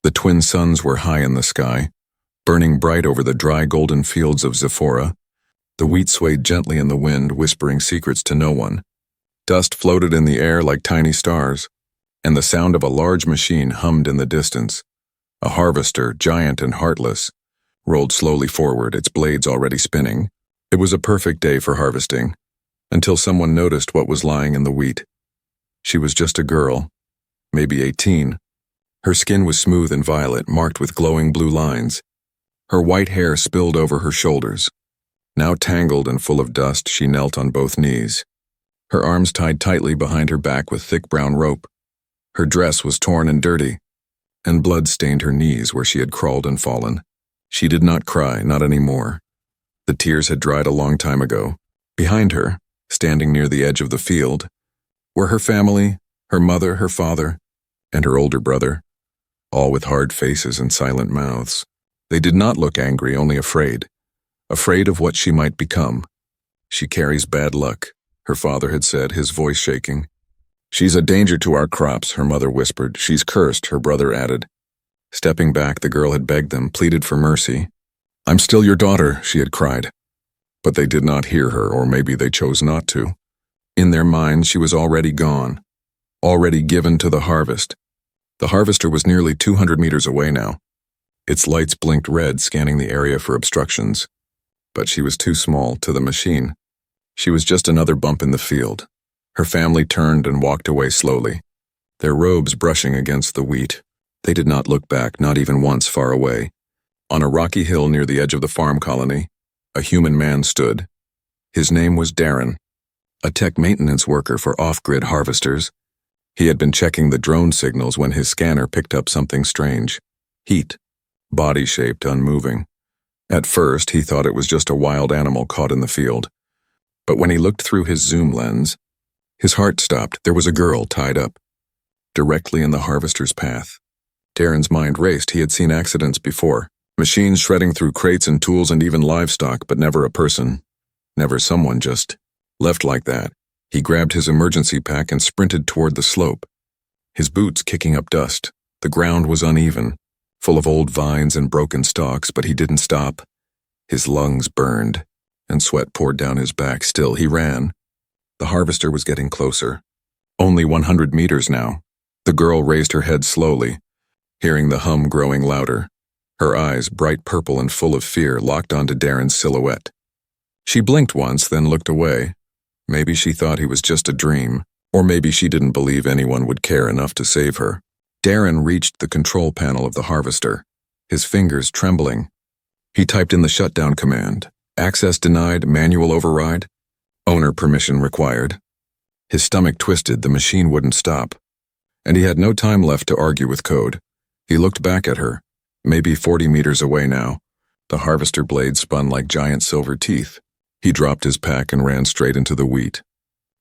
The twin suns were high in the sky, burning bright over the dry golden fields of Zephora. The wheat swayed gently in the wind, whispering secrets to no one. Dust floated in the air like tiny stars, and the sound of a large machine hummed in the distance. A harvester, giant and heartless, rolled slowly forward, its blades already spinning. It was a perfect day for harvesting, until someone noticed what was lying in the wheat. She was just a girl, maybe 18. Her skin was smooth and violet, marked with glowing blue lines. Her white hair spilled over her shoulders. Now tangled and full of dust, she knelt on both knees, her arms tied tightly behind her back with thick brown rope. Her dress was torn and dirty, and blood stained her knees where she had crawled and fallen. She did not cry, not anymore. The tears had dried a long time ago. Behind her, standing near the edge of the field, were her family, her mother, her father, and her older brother, all with hard faces and silent mouths. They did not look angry, only afraid of what she might become. "She carries bad luck," her father had said, his voice shaking. "She's a danger to our crops," her mother whispered. "She's cursed," her brother added. Stepping back, the girl had begged them, pleaded for mercy. "I'm still your daughter," she had cried. But they did not hear her, or maybe they chose not to. In their minds, she was already gone, already given to the harvest. The harvester was nearly 200 meters away now. Its lights blinked red, scanning the area for obstructions. But she was too small to the machine. She was just another bump in the field. Her family turned and walked away slowly, their robes brushing against the wheat. They did not look back, not even once, far away. On a rocky hill near the edge of the farm colony, a human man stood. His name was Darren, a tech maintenance worker for off-grid harvesters. He had been checking the drone signals when his scanner picked up something strange. Heat, body-shaped, unmoving. At first, he thought it was just a wild animal caught in the field. But when he looked through his zoom lens, his heart stopped. There was a girl tied up, directly in the harvester's path. Darren's mind raced. He had seen accidents before. Machines shredding through crates and tools and even livestock, but never a person. Never someone just left like that. He grabbed his emergency pack and sprinted toward the slope, his boots kicking up dust. The ground was uneven, full of old vines and broken stalks, but he didn't stop. His lungs burned, and sweat poured down his back. Still, he ran. The harvester was getting closer. Only 100 meters now. The girl raised her head slowly, hearing the hum growing louder. Her eyes, bright purple and full of fear, locked onto Darren's silhouette. She blinked once, then looked away. Maybe she thought he was just a dream, or maybe she didn't believe anyone would care enough to save her. Darren reached the control panel of the harvester, his fingers trembling. He typed in the shutdown command. Access denied, manual override, owner permission required. His stomach twisted, the machine wouldn't stop. And he had no time left to argue with code. He looked back at her, maybe 40 meters away now. The harvester blade spun like giant silver teeth. He dropped his pack and ran straight into the wheat,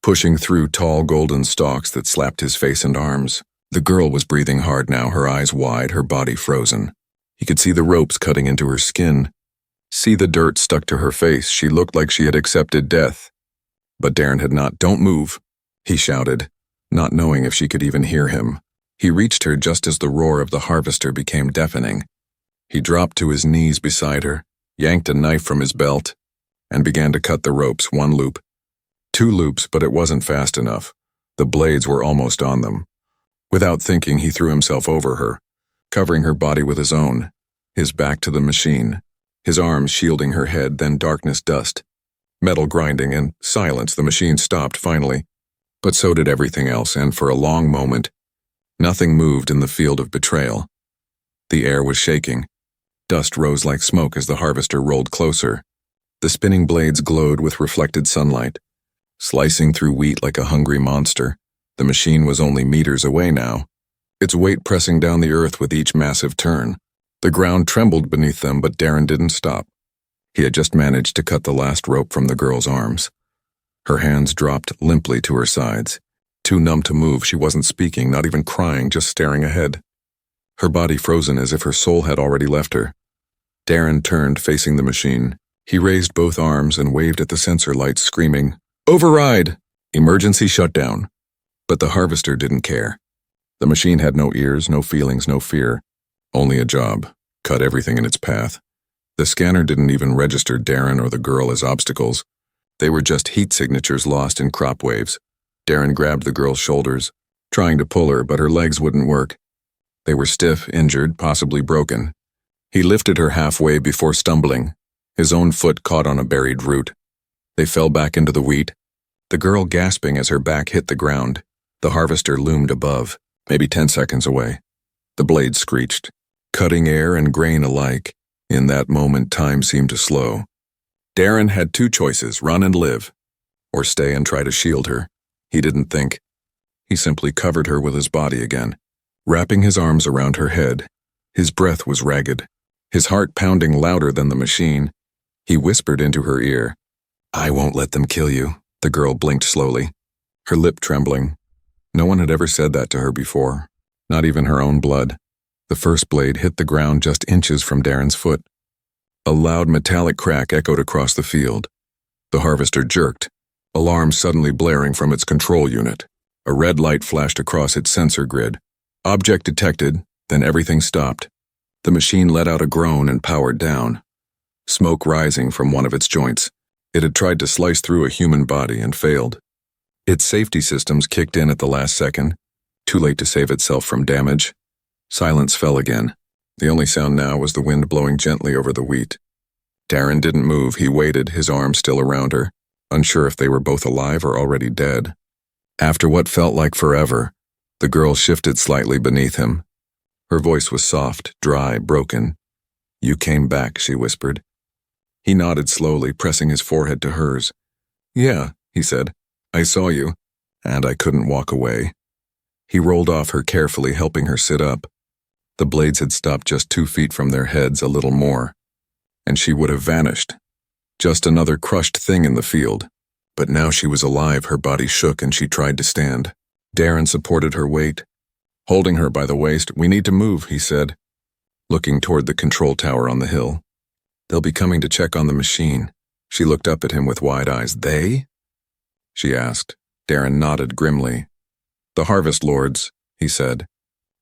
pushing through tall golden stalks that slapped his face and arms. The girl was breathing hard now, her eyes wide, her body frozen. He could see the ropes cutting into her skin, see the dirt stuck to her face. She looked like she had accepted death. But Darren had not. "Don't move," he shouted, not knowing if she could even hear him. He reached her just as the roar of the harvester became deafening. He dropped to his knees beside her, yanked a knife from his belt, and began to cut the ropes, one loop, two loops, but it wasn't fast enough. The blades were almost on them. Without thinking, he threw himself over her, covering her body with his own, his back to the machine, his arms shielding her head, then darkness, dust, metal grinding, and silence. The machine stopped finally, but so did everything else, and for a long moment, nothing moved in the field of betrayal. The air was shaking. Dust rose like smoke as the harvester rolled closer. The spinning blades glowed with reflected sunlight, slicing through wheat like a hungry monster. The machine was only meters away now, its weight pressing down the earth with each massive turn. The ground trembled beneath them, but Darren didn't stop. He had just managed to cut the last rope from the girl's arms. Her hands dropped limply to her sides. Too numb to move, she wasn't speaking, not even crying, just staring ahead. Her body frozen as if her soul had already left her. Darren turned, facing the machine. He raised both arms and waved at the sensor lights, screaming, "Override! Emergency shutdown!" But the harvester didn't care. The machine had no ears, no feelings, no fear. Only a job. Cut everything in its path. The scanner didn't even register Darren or the girl as obstacles. They were just heat signatures lost in crop waves. Darren grabbed the girl's shoulders, trying to pull her, but her legs wouldn't work. They were stiff, injured, possibly broken. He lifted her halfway before stumbling. His own foot caught on a buried root. They fell back into the wheat, the girl gasping as her back hit the ground. The harvester loomed above, maybe 10 seconds away. The blade screeched, cutting air and grain alike. In that moment, time seemed to slow. Darren had two choices, run and live, or stay and try to shield her. He didn't think. He simply covered her with his body again, wrapping his arms around her head. His breath was ragged, his heart pounding louder than the machine. He whispered into her ear, "I won't let them kill you." The girl blinked slowly, her lip trembling. No one had ever said that to her before, not even her own blood. The first blade hit the ground just inches from Darren's foot. A loud metallic crack echoed across the field. The harvester jerked, alarm suddenly blaring from its control unit. A red light flashed across its sensor grid. Object detected, then everything stopped. The machine let out a groan and powered down, smoke rising from one of its joints. It had tried to slice through a human body and failed. Its safety systems kicked in at the last second, too late to save itself from damage. Silence fell again. The only sound now was the wind blowing gently over the wheat. Darren didn't move. He waited, his arms still around her, unsure if they were both alive or already dead. After what felt like forever, the girl shifted slightly beneath him. Her voice was soft, dry, broken. "You came back," she whispered. He nodded slowly, pressing his forehead to hers. "Yeah," he said. "I saw you, and I couldn't walk away." He rolled off her carefully, helping her sit up. The blades had stopped just 2 feet from their heads, a little more, and she would have vanished. Just another crushed thing in the field. But now she was alive, her body shook, and she tried to stand. Darren supported her weight, holding her by the waist. "We need to move," he said, looking toward the control tower on the hill. "They'll be coming to check on the machine." She looked up at him with wide eyes. "They?" she asked. Darren nodded grimly. "The Harvest Lords," he said.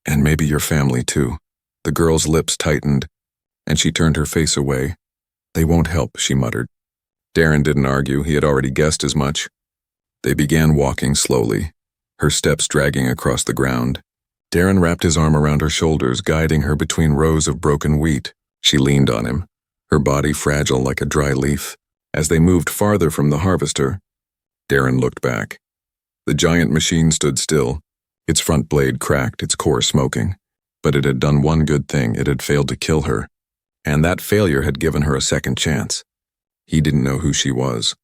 "And maybe your family, too." The girl's lips tightened, and she turned her face away. "They won't help," she muttered. Darren didn't argue. He had already guessed as much. They began walking slowly, her steps dragging across the ground. Darren wrapped his arm around her shoulders, guiding her between rows of broken wheat. She leaned on him, her body fragile like a dry leaf. As they moved farther from the harvester, Darren looked back. The giant machine stood still, its front blade cracked, its core smoking. But it had done one good thing. It had failed to kill her, and that failure had given her a second chance. He didn't know who she was,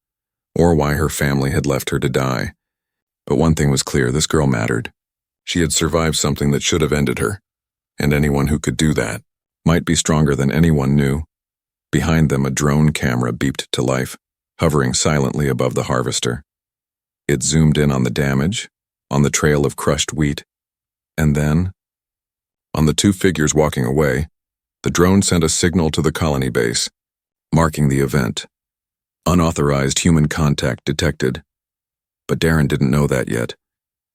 or why her family had left her to die. But one thing was clear, this girl mattered. She had survived something that should have ended her, and anyone who could do that might be stronger than anyone knew. Behind them, a drone camera beeped to life, hovering silently above the harvester. It zoomed in on the damage, on the trail of crushed wheat, and then, on the two figures walking away, the drone sent a signal to the colony base, marking the event. Unauthorized human contact detected. But Darren didn't know that yet.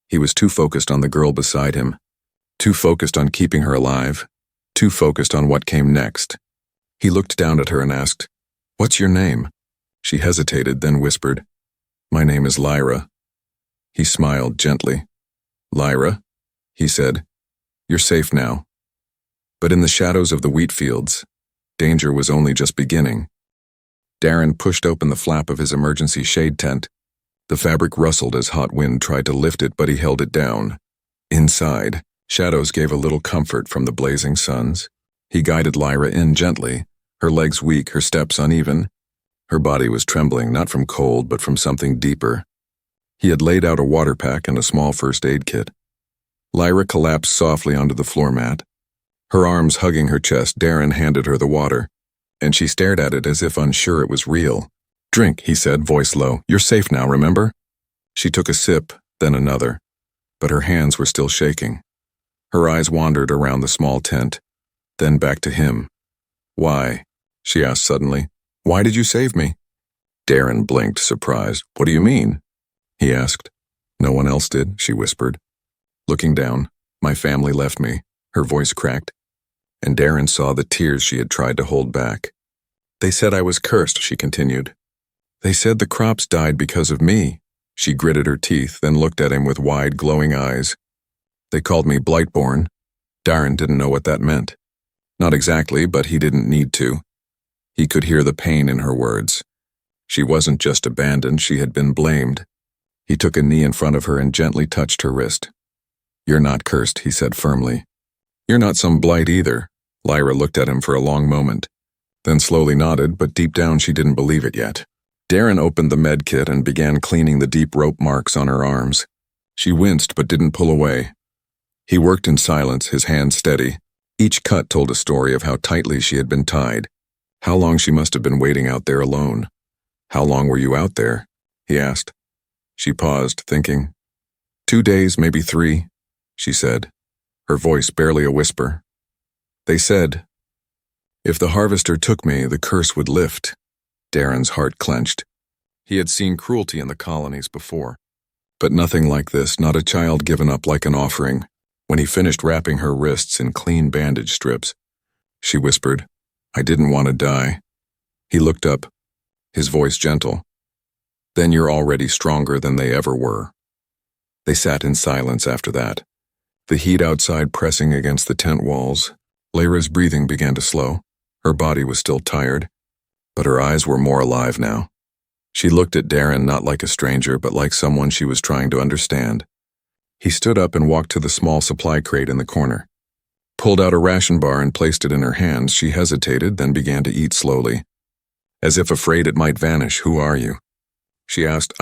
He was too focused on the girl beside him, too focused on keeping her alive, too focused on what came next. He looked down at her and asked, "What's your name?" She hesitated, then whispered, "My name is Lyra." He smiled gently. "Lyra," he said, "you're safe now." But in the shadows of the wheat fields, danger was only just beginning. Darren pushed open the flap of his emergency shade tent. The fabric rustled as hot wind tried to lift it, but he held it down. Inside, shadows gave a little comfort from the blazing suns. He guided Lyra in gently, her legs weak, her steps uneven. Her body was trembling, not from cold, but from something deeper. He had laid out a water pack and a small first aid kit. Lyra collapsed softly onto the floor mat. Her arms hugging her chest, Darren handed her the water, and she stared at it as if unsure it was real. "Drink," he said, voice low. "You're safe now, remember?" She took a sip, then another, but her hands were still shaking. Her eyes wandered around the small tent, then back to him. "Why?" she asked suddenly. "Why did you save me?" Darren blinked, surprised. "What do you mean?" he asked. "No one else did," she whispered. Looking down, "My family left me." Her voice cracked. and Darren saw the tears she had tried to hold back. They said I was cursed, she continued. They said the crops died because of me. She gritted her teeth, then looked at him with wide, glowing eyes. They called me Blightborn. Darren didn't know what that meant. Not exactly, but he didn't need to. He could hear the pain in her words. She wasn't just abandoned, she had been blamed. He took a knee in front of her and gently touched her wrist. You're not cursed, he said firmly. You're not some blight either. Lyra looked at him for a long moment, then slowly nodded, but deep down she didn't believe it yet. Darren opened the med kit and began cleaning the deep rope marks on her arms. She winced but didn't pull away. He worked in silence, his hands steady. Each cut told a story of how tightly she had been tied, how long she must have been waiting out there alone. How long were you out there? He asked. She paused, thinking. 2 days, maybe 3, she said, her voice barely a whisper. They said, if the harvester took me, the curse would lift. Darren's heart clenched. He had seen cruelty in the colonies before, but nothing like this, not a child given up like an offering. When he finished wrapping her wrists in clean bandage strips, she whispered, I didn't want to die. He looked up, his voice gentle. Then you're already stronger than they ever were. They sat in silence after that, the heat outside pressing against the tent walls. Lyra's breathing began to slow. Her body was still tired, but her eyes were more alive now. She looked at Darren not like a stranger, but like someone she was trying to understand. He stood up and walked to the small supply crate in the corner. Pulled out a ration bar and placed it in her hands. She hesitated, then began to eat slowly. As if afraid it might vanish. Who are you? She asked.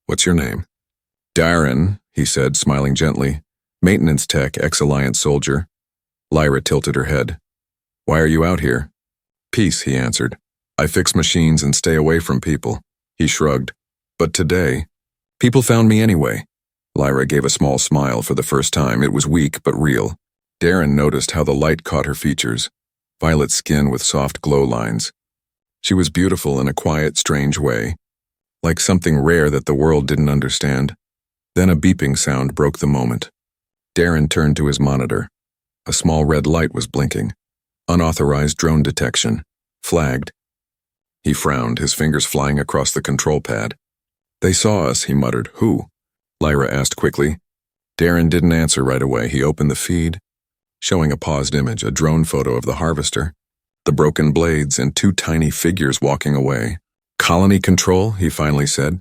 What's your name? Darren, he said, smiling gently. Maintenance tech, ex-Alliance soldier. Lyra tilted her head. Why are you out here? Peace, he answered. I fix machines and stay away from people. He shrugged. But today, people found me anyway. Lyra gave a small smile for the first time. It was weak but real. Darren noticed how the light caught her features. Violet skin with soft glow lines. She was beautiful in a quiet, strange way, like something rare that the world didn't understand. Then a beeping sound broke the moment. Darren turned to his monitor. A small red light was blinking. Unauthorized drone detection. Flagged. He frowned, his fingers flying across the control pad. They saw us, he muttered. Who? Lyra asked quickly. Darren didn't answer right away. He opened the feed, showing a paused image, a drone photo of the harvester, the broken blades, and 2 tiny figures walking away. Colony control, he finally said.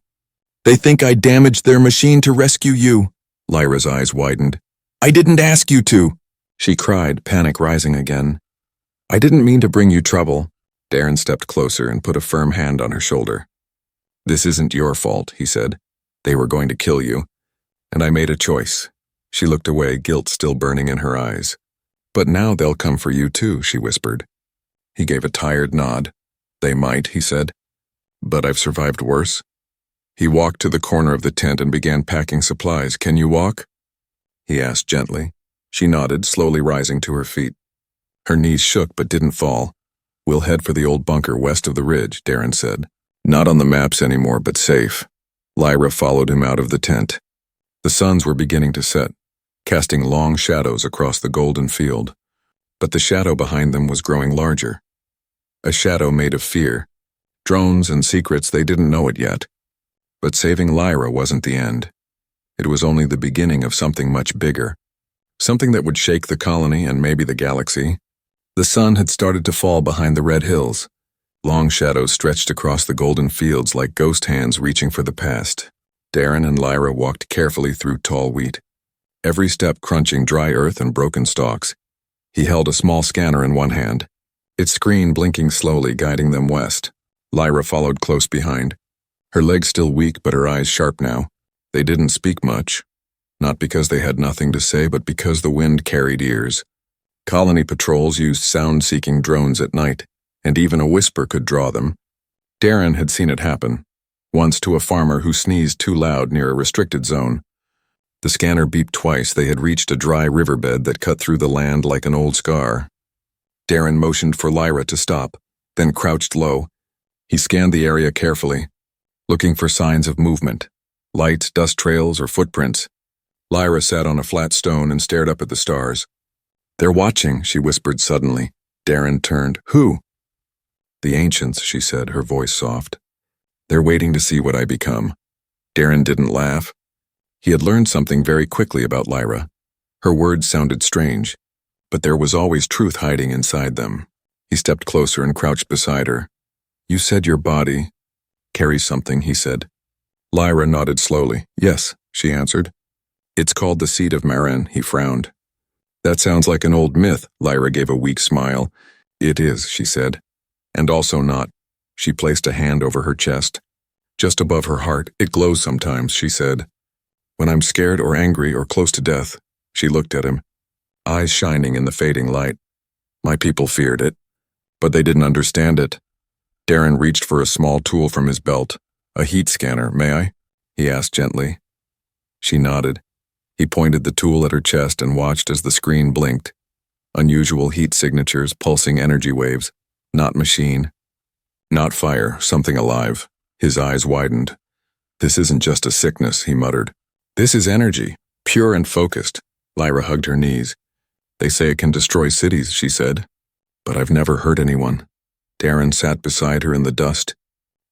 They think I damaged their machine to rescue you. Lyra's eyes widened. I didn't ask you to, she cried, panic rising again. I didn't mean to bring you trouble. Darren stepped closer and put a firm hand on her shoulder. This isn't your fault, he said. They were going to kill you, and I made a choice. She looked away, guilt still burning in her eyes. But now they'll come for you too, she whispered. He gave a tired nod. They might, he said. But I've survived worse. He walked to the corner of the tent and began packing supplies. Can you walk? He asked gently. She nodded, slowly rising to her feet. Her knees shook but didn't fall. We'll head for the old bunker west of the ridge, Darren said. Not on the maps anymore, but safe. Lyra followed him out of the tent. The suns were beginning to set, casting long shadows across the golden field. But the shadow behind them was growing larger. A shadow made of fear. Drones and secrets, they didn't know it yet. But saving Lyra wasn't the end. It was only the beginning of something much bigger. Something that would shake the colony and maybe the galaxy. The sun had started to fall behind the red hills. Long shadows stretched across the golden fields like ghost hands reaching for the past. Darren and Lyra walked carefully through tall wheat, every step crunching dry earth and broken stalks. He held a small scanner in one hand, its screen blinking slowly, guiding them west. Lyra followed close behind, her legs still weak but her eyes sharp now. They didn't speak much, not because they had nothing to say, but because the wind carried ears. Colony patrols used sound-seeking drones at night, and even a whisper could draw them. Darren had seen it happen, once to a farmer who sneezed too loud near a restricted zone. The scanner beeped twice. They had reached a dry riverbed that cut through the land like an old scar. Darren motioned for Lyra to stop, then crouched low. He scanned the area carefully, looking for signs of movement, lights, dust trails, or footprints. Lyra sat on a flat stone and stared up at the stars. They're watching, she whispered suddenly. Darren turned. Who? The ancients, she said, her voice soft. They're waiting to see what I become. Darren didn't laugh. He had learned something very quickly about Lyra. Her words sounded strange, but there was always truth hiding inside them. He stepped closer and crouched beside her. You said your body carries something, he said. Lyra nodded slowly. Yes, she answered. It's called the Seed of Marin, he frowned. That sounds like an old myth, Lyra gave a weak smile. It is, she said. And also not. She placed a hand over her chest. Just above her heart, it glows sometimes, she said. When I'm scared or angry or close to death, she looked at him, eyes shining in the fading light. My people feared it, but they didn't understand it. Darren reached for a small tool from his belt. A heat scanner, may I? He asked gently. She nodded. He pointed the tool at her chest and watched as the screen blinked. Unusual heat signatures, pulsing energy waves. Not machine. Not fire, something alive. His eyes widened. This isn't just a sickness, he muttered. This is energy, pure and focused. Lyra hugged her knees. They say it can destroy cities, she said. But I've never hurt anyone. Darren sat beside her in the dust.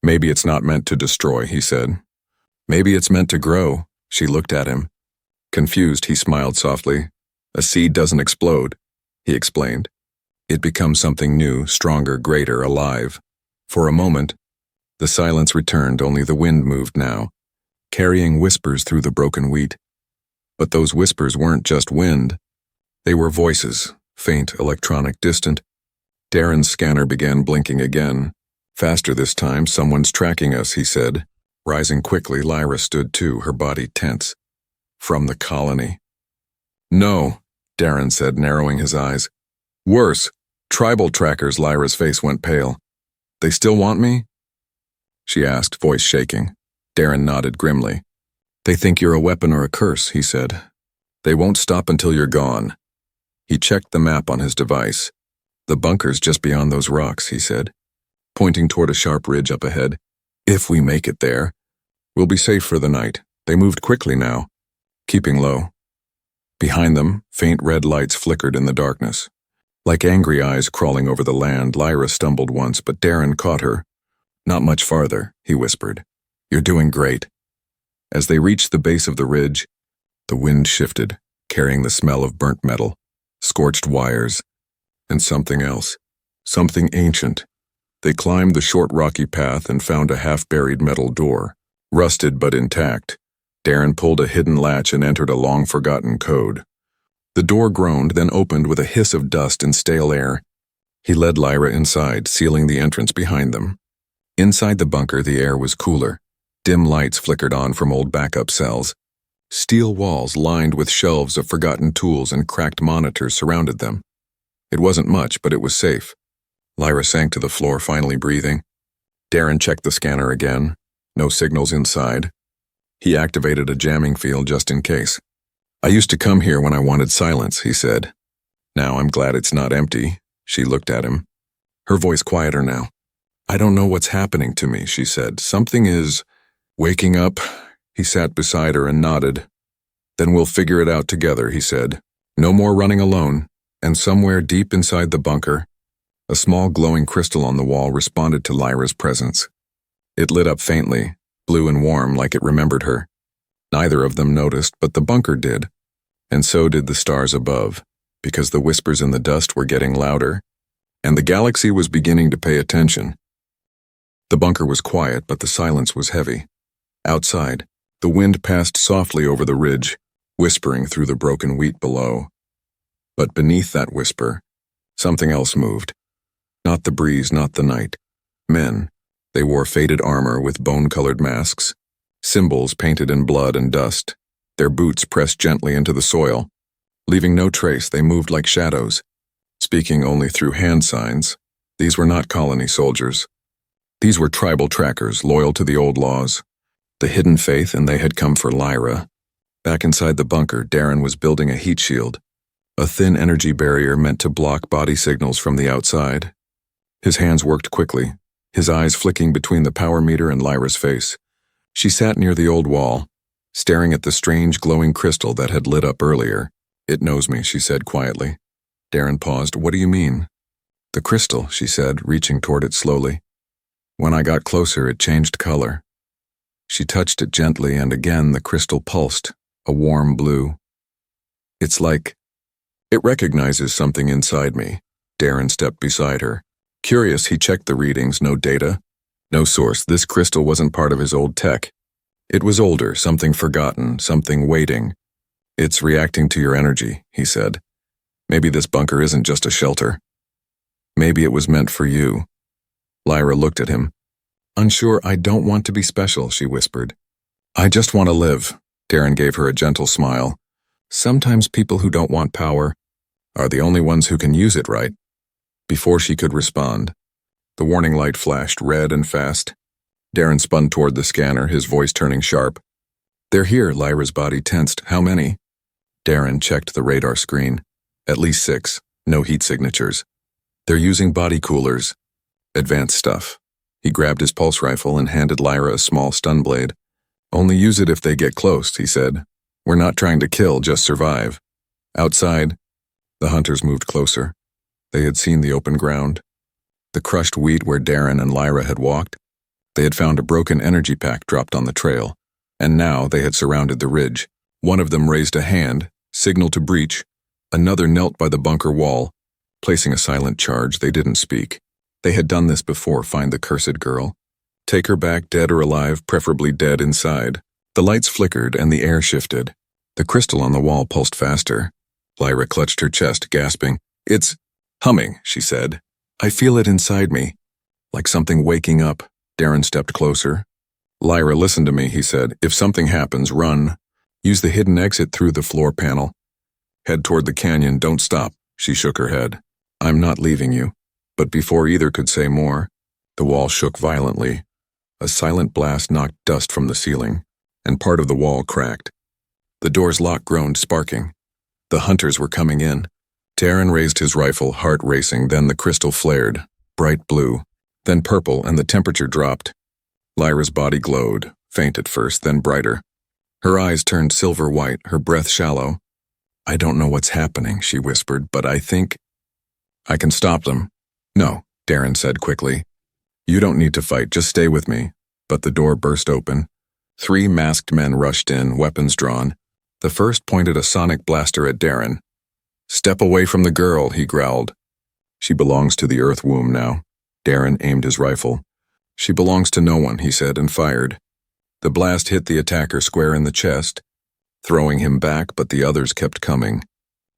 Maybe it's not meant to destroy, he said. Maybe it's meant to grow. She looked at him. Confused, he smiled softly. A seed doesn't explode, he explained. It becomes something new, stronger, greater, alive. For a moment, the silence returned, only the wind moved now, carrying whispers through the broken wheat. But those whispers weren't just wind. They were voices, faint, electronic, distant. Darren's scanner began blinking again. Faster this time, someone's tracking us, he said. Rising quickly, Lyra stood too, her body tense. From the colony. No, Darren said, narrowing his eyes. Worse, tribal trackers. Lyra's face went pale. They still want me? She asked, voice shaking. Darren nodded grimly. They think you're a weapon or a curse, he said. They won't stop until you're gone. He checked the map on his device. The bunker's just beyond those rocks, he said, pointing toward a sharp ridge up ahead. If we make it there, we'll be safe for the night. They moved quickly now, keeping low. Behind them, faint red lights flickered in the darkness. Like angry eyes crawling over the land, Lyra stumbled once, but Darren caught her. Not much farther, he whispered. You're doing great. As they reached the base of the ridge, the wind shifted, carrying the smell of burnt metal, scorched wires, and something else, something ancient. They climbed the short rocky path and found a half-buried metal door, rusted but intact. Darren pulled a hidden latch and entered a long-forgotten code. The door groaned, then opened with a hiss of dust and stale air. He led Lyra inside, sealing the entrance behind them. Inside the bunker, the air was cooler. Dim lights flickered on from old backup cells. Steel walls lined with shelves of forgotten tools and cracked monitors surrounded them. It wasn't much, but it was safe. Lyra sank to the floor, finally breathing. Darren checked the scanner again. No signals inside. He activated a jamming field just in case. I used to come here when I wanted silence, he said. Now I'm glad it's not empty. She looked at him. Her voice quieter now. I don't know what's happening to me, she said. Something is waking up. He sat beside her and nodded. Then we'll figure it out together, he said. No more running alone. And somewhere deep inside the bunker, a small glowing crystal on the wall responded to Lyra's presence. It lit up faintly, blue and warm like it remembered her. Neither of them noticed, but the bunker did. And so did the stars above, because the whispers in the dust were getting louder, and the galaxy was beginning to pay attention. The bunker was quiet, but the silence was heavy. Outside, the wind passed softly over the ridge, whispering through the broken wheat below. But beneath that whisper, something else moved. Not the breeze, not the night. Men. They wore faded armor with bone-colored masks, symbols painted in blood and dust. Their boots pressed gently into the soil. Leaving no trace, they moved like shadows. Speaking only through hand signs, these were not colony soldiers. These were tribal trackers, loyal to the old laws. The hidden faith, and they had come for Lyra. Back inside the bunker, Darren was building a heat shield, a thin energy barrier meant to block body signals from the outside. His hands worked quickly, his eyes flicking between the power meter and Lyra's face. She sat near the old wall, staring at the strange glowing crystal that had lit up earlier. It knows me, she said quietly. Darren paused. What do you mean? The crystal, she said, reaching toward it slowly. When I got closer, it changed color. She touched it gently, and again the crystal pulsed, a warm blue. It's like it recognizes something inside me. Darren stepped beside her. Curious, he checked the readings. No data, no source. This crystal wasn't part of his old tech. It was older, something forgotten, something waiting. It's reacting to your energy, he said. Maybe this bunker isn't just a shelter. Maybe it was meant for you. Lyra looked at him. Unsure. I don't want to be special, she whispered. I just want to live. Darren gave her a gentle smile. Sometimes people who don't want power are the only ones who can use it right. Before she could respond, the warning light flashed red and fast. Darren spun toward the scanner, his voice turning sharp. They're here, Lyra's body tensed. How many? Darren checked the radar screen. At least 6. No heat signatures. They're using body coolers. Advanced stuff. He grabbed his pulse rifle and handed Lyra a small stun blade. Only use it if they get close, he said. We're not trying to kill, just survive. Outside, the hunters moved closer. They had seen the open ground, the crushed wheat where Darren and Lyra had walked. They had found a broken energy pack dropped on the trail, and now they had surrounded the ridge. One of them raised a hand, signal to breach. Another knelt by the bunker wall, placing a silent charge. They didn't speak. They had done this before. Find the cursed girl. Take her back, dead or alive, preferably dead inside. The lights flickered and the air shifted. The crystal on the wall pulsed faster. Lyra clutched her chest, gasping. It's humming, she said. I feel it inside me, like something waking up. Darren stepped closer. Lyra, listen to me, he said. If something happens, run. Use the hidden exit through the floor panel. Head toward the canyon. Don't stop. She shook her head. I'm not leaving you. But before either could say more, the wall shook violently. A silent blast knocked dust from the ceiling, and part of the wall cracked. The door's lock groaned, sparking. The hunters were coming in. Darren raised his rifle, heart racing. Then the crystal flared, bright blue, then purple, and the temperature dropped. Lyra's body glowed, faint at first, then brighter. Her eyes turned silver white, her breath shallow. I don't know what's happening, she whispered, but I think I can stop them. No, Darren said quickly. You don't need to fight, just stay with me. But the door burst open. 3 masked men rushed in, weapons drawn. The first pointed a sonic blaster at Darren. Step away from the girl, he growled. She belongs to the earth womb now. Darren aimed his rifle. She belongs to no one, he said, and fired. The blast hit the attacker square in the chest, throwing him back, but the others kept coming.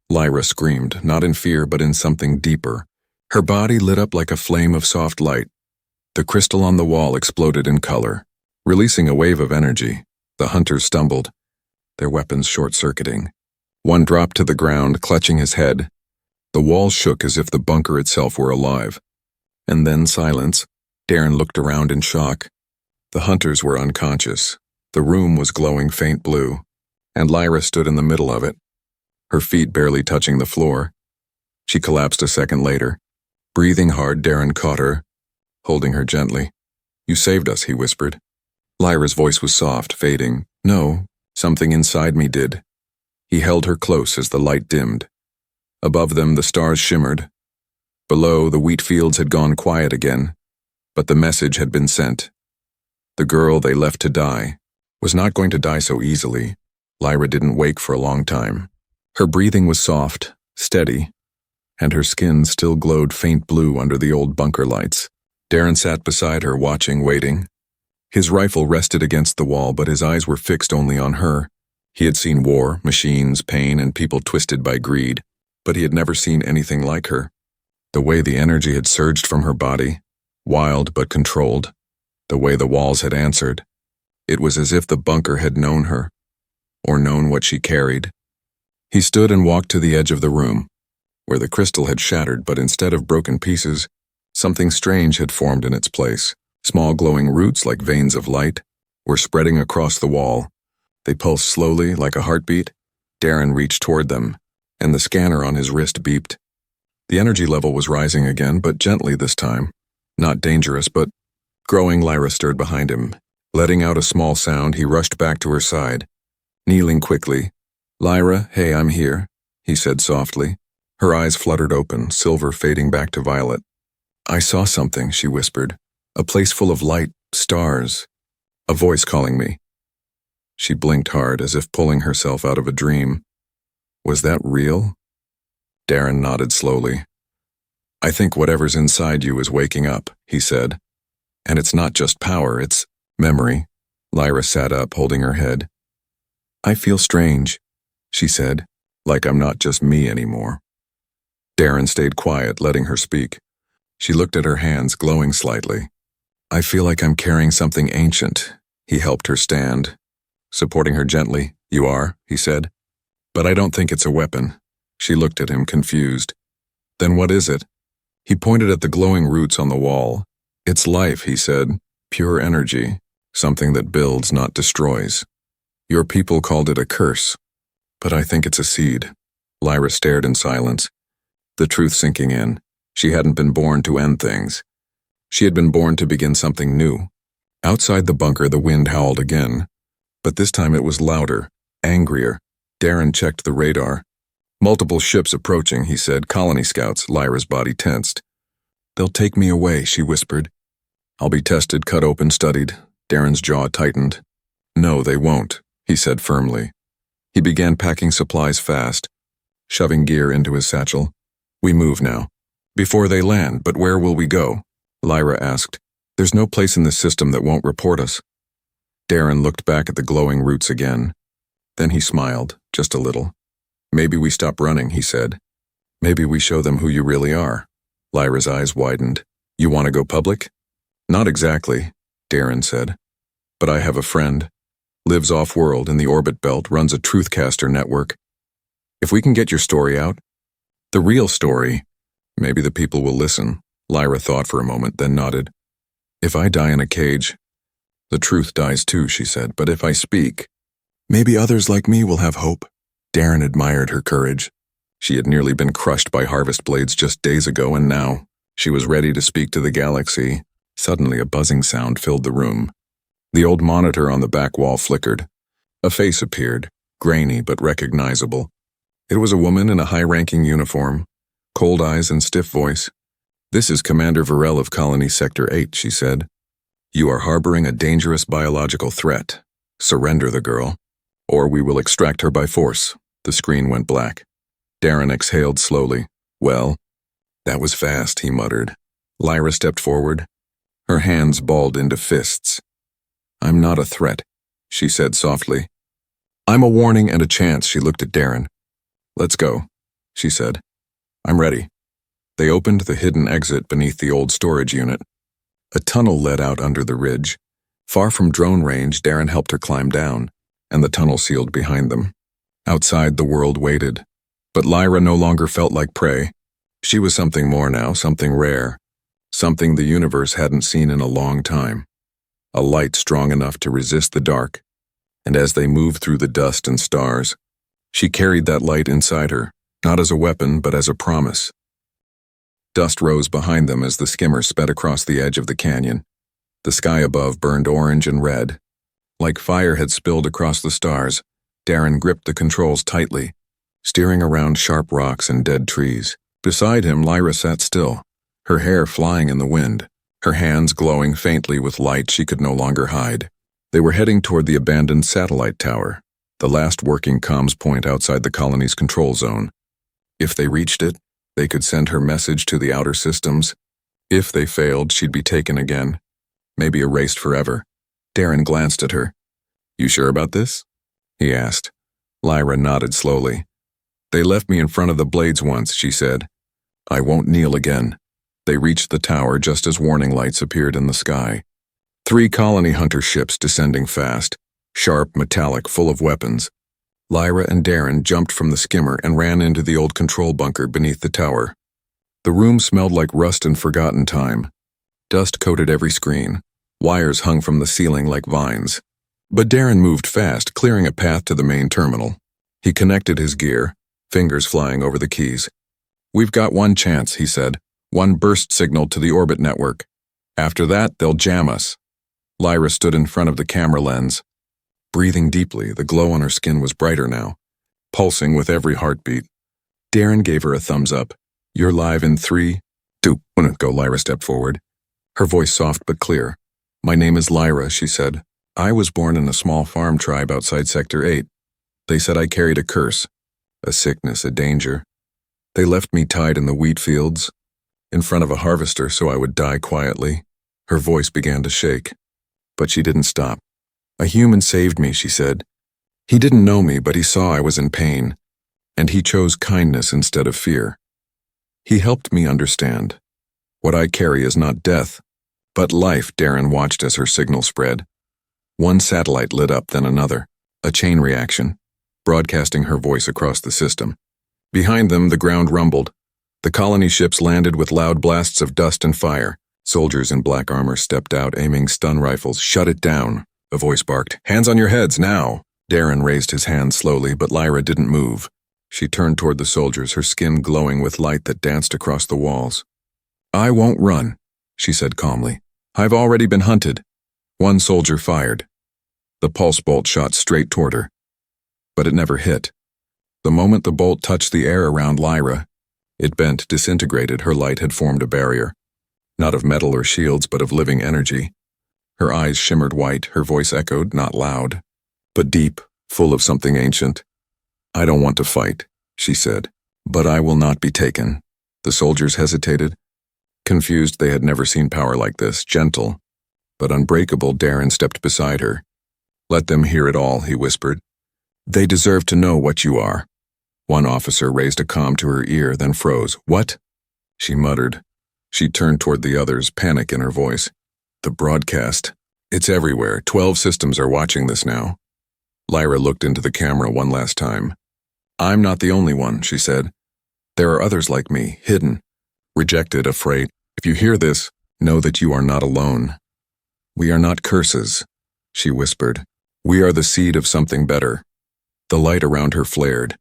Lyra screamed, not in fear, but in something deeper. Her body lit up like a flame of soft light. The crystal on the wall exploded in color, releasing a wave of energy. The hunters stumbled, their weapons short-circuiting. One dropped to the ground, clutching his head. The wall shook as if the bunker itself were alive. And then silence. Darren looked around in shock. The hunters were unconscious. The room was glowing faint blue, and Lyra stood in the middle of it, her feet barely touching the floor. She collapsed a second later. Breathing hard, Darren caught her, holding her gently. You saved us, he whispered. Lyra's voice was soft, fading. No, something inside me did. He held her close as the light dimmed. Above them, the stars shimmered. Below, the wheat fields had gone quiet again, but the message had been sent. The girl they left to die was not going to die so easily. Lyra didn't wake for a long time. Her breathing was soft, steady, and her skin still glowed faint blue under the old bunker lights. Darren sat beside her, watching, waiting. His rifle rested against the wall, but his eyes were fixed only on her. He had seen war, machines, pain, and people twisted by greed, but he had never seen anything like her. The way the energy had surged from her body, wild but controlled, the way the walls had answered. It was as if the bunker had known her, or known what she carried. He stood and walked to the edge of the room, where the crystal had shattered, but instead of broken pieces, something strange had formed in its place. Small glowing roots, like veins of light, were spreading across the wall. They pulsed slowly, like a heartbeat. Darren reached toward them, and the scanner on his wrist beeped. The energy level was rising again, but gently this time. Not dangerous, but growing. Lyra stirred behind him. Letting out a small sound, he rushed back to her side. Kneeling quickly. Lyra, hey, I'm here, he said softly. Her eyes fluttered open, silver fading back to violet. "I saw something," she whispered. "A place full of light, stars. A voice calling me." She blinked hard, as if pulling herself out of a dream. "Was that real?" Darren nodded slowly. "I think whatever's inside you is waking up," he said. "And it's not just power, it's memory." Lyra sat up, holding her head. "I feel strange," she said, "like I'm not just me anymore." Darren stayed quiet, letting her speak. She looked at her hands, glowing slightly. "I feel like I'm carrying something ancient." He helped her stand, supporting her gently. "You are," he said. "But I don't think it's a weapon." She looked at him, confused. "Then what is it?" He pointed at the glowing roots on the wall. "It's life," he said. "Pure energy. Something that builds, not destroys. Your people called it a curse, but I think it's a seed." Lyra stared in silence, the truth sinking in. She hadn't been born to end things. She had been born to begin something new. Outside the bunker, the wind howled again, but this time it was louder, angrier. Darren checked the radar. "Multiple ships approaching," he said. "Colony scouts." Lyra's body tensed. "They'll take me away," she whispered. "I'll be tested, cut open, studied." Darren's jaw tightened. "No, they won't," he said firmly. He began packing supplies fast, shoving gear into his satchel. "We move now." "Before they land, but where will we go?" Lyra asked. "There's no place in the system that won't report us." Darren looked back at the glowing roots again. Then he smiled, just a little. "Maybe we stop running," he said. "Maybe we show them who you really are." Lyra's eyes widened. "You want to go public?" "Not exactly," Darren said. "But I have a friend. Lives off-world in the orbit belt, runs a truthcaster network. If we can get your story out, the real story, maybe the people will listen." Lyra thought for a moment, then nodded. "If I die in a cage, the truth dies too," she said. "But if I speak, maybe others like me will have hope." Darren admired her courage. She had nearly been crushed by harvest blades just days ago, and now she was ready to speak to the galaxy. Suddenly, a buzzing sound filled the room. The old monitor on the back wall flickered. A face appeared, grainy but recognizable. It was a woman in a high-ranking uniform, cold eyes and stiff voice. "This is Commander Varel of Colony Sector 8, she said. "You are harboring a dangerous biological threat. Surrender the girl, or we will extract her by force." The screen went black. Darren exhaled slowly. "Well, that was fast," he muttered. Lyra stepped forward. Her hands balled into fists. "I'm not a threat," she said softly. "I'm a warning and a chance." She looked at Darren. "Let's go," she said. "I'm ready." They opened the hidden exit beneath the old storage unit. A tunnel led out under the ridge. Far from drone range, Darren helped her climb down, and the tunnel sealed behind them. Outside, the world waited. But Lyra no longer felt like prey. She was something more now, something rare. Something the universe hadn't seen in a long time. A light strong enough to resist the dark. And as they moved through the dust and stars, she carried that light inside her, not as a weapon, but as a promise. Dust rose behind them as the skimmer sped across the edge of the canyon. The sky above burned orange and red. Like fire had spilled across the stars, Darren gripped the controls tightly, steering around sharp rocks and dead trees. Beside him, Lyra sat still, her hair flying in the wind, her hands glowing faintly with light she could no longer hide. They were heading toward the abandoned satellite tower, the last working comms point outside the colony's control zone. If they reached it, they could send her message to the outer systems. If they failed, she'd be taken again, maybe erased forever. Darren glanced at her. "You sure about this?" he asked. Lyra nodded slowly. "They left me in front of the blades once," she said. "I won't kneel again." They reached the tower just as warning lights appeared in the sky. 3 colony hunter ships descending fast, sharp, metallic, full of weapons. Lyra and Darren jumped from the skimmer and ran into the old control bunker beneath the tower. The room smelled like rust and forgotten time. Dust coated every screen. Wires hung from the ceiling like vines. But Darren moved fast, clearing a path to the main terminal. He connected his gear, fingers flying over the keys. "We've got one chance," he said. "One burst signal to the orbit network. After that, they'll jam us." Lyra stood in front of the camera lens. Breathing deeply, the glow on her skin was brighter now, pulsing with every heartbeat. Darren gave her a thumbs up. You're live in 3, 2, 1. Go. Lyra stepped forward. Her voice soft but clear. My name is Lyra, she said. I was born in a small farm tribe outside Sector 8. They said I carried a curse, a sickness, a danger. They left me tied in the wheat fields, in front of a harvester so I would die quietly. Her voice began to shake. But she didn't stop. A human saved me, she said. He didn't know me, but he saw I was in pain, and he chose kindness instead of fear. He helped me understand. What I carry is not death, but life. Darren watched as her signal spread. One satellite lit up, then another, a chain reaction, broadcasting her voice across the system. Behind them, the ground rumbled. The colony ships landed with loud blasts of dust and fire. Soldiers in black armor stepped out, aiming stun rifles. Shut it down, a voice barked. Hands on your heads, now! Darren raised his hand slowly, but Lyra didn't move. She turned toward the soldiers, her skin glowing with light that danced across the walls. I won't run, she said calmly. I've already been hunted. One soldier fired. The pulse bolt shot straight toward her. But it never hit. The moment the bolt touched the air around Lyra, it bent, disintegrated. Her light had formed a barrier. Not of metal or shields, but of living energy. Her eyes shimmered white, her voice echoed, not loud, but deep, full of something ancient. I don't want to fight, she said, but I will not be taken. The soldiers hesitated. Confused, they had never seen power like this, gentle, but unbreakable. Darren stepped beside her. Let them hear it all, he whispered. They deserve to know what you are. One officer raised a comm to her ear, then froze. What? She muttered. She turned toward the others, panic in her voice. The broadcast. It's everywhere. 12 systems are watching this now. Lyra looked into the camera one last time. I'm not the only one, she said. There are others like me, hidden, rejected, afraid. If you hear this, know that you are not alone. We are not curses, she whispered. We are the seed of something better. The light around her flared,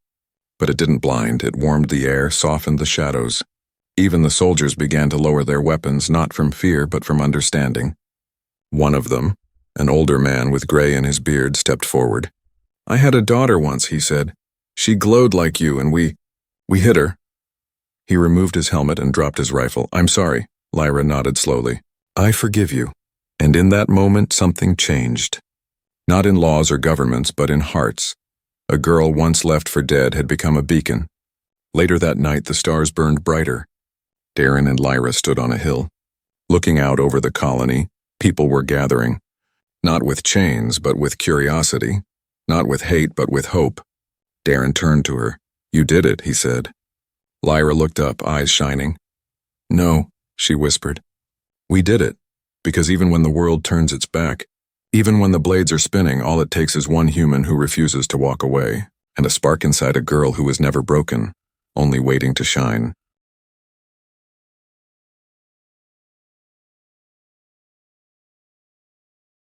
but it didn't blind. It warmed the air, softened the shadows. Even the soldiers began to lower their weapons, not from fear, but from understanding. One of them, an older man with gray in his beard, stepped forward. I had a daughter once, he said. She glowed like you, and we hit her. He removed his helmet and dropped his rifle. I'm sorry, Lyra nodded slowly. I forgive you. And in that moment, something changed. Not in laws or governments, but in hearts. A girl once left for dead had become a beacon. Later that night, the stars burned brighter. Darren and Lyra stood on a hill. Looking out over the colony, people were gathering. Not with chains, but with curiosity. Not with hate, but with hope. Darren turned to her. You did it, he said. Lyra looked up, eyes shining. No, she whispered. We did it. Because even when the world turns its back, even when the blades are spinning, all it takes is one human who refuses to walk away, and a spark inside a girl who was never broken, only waiting to shine.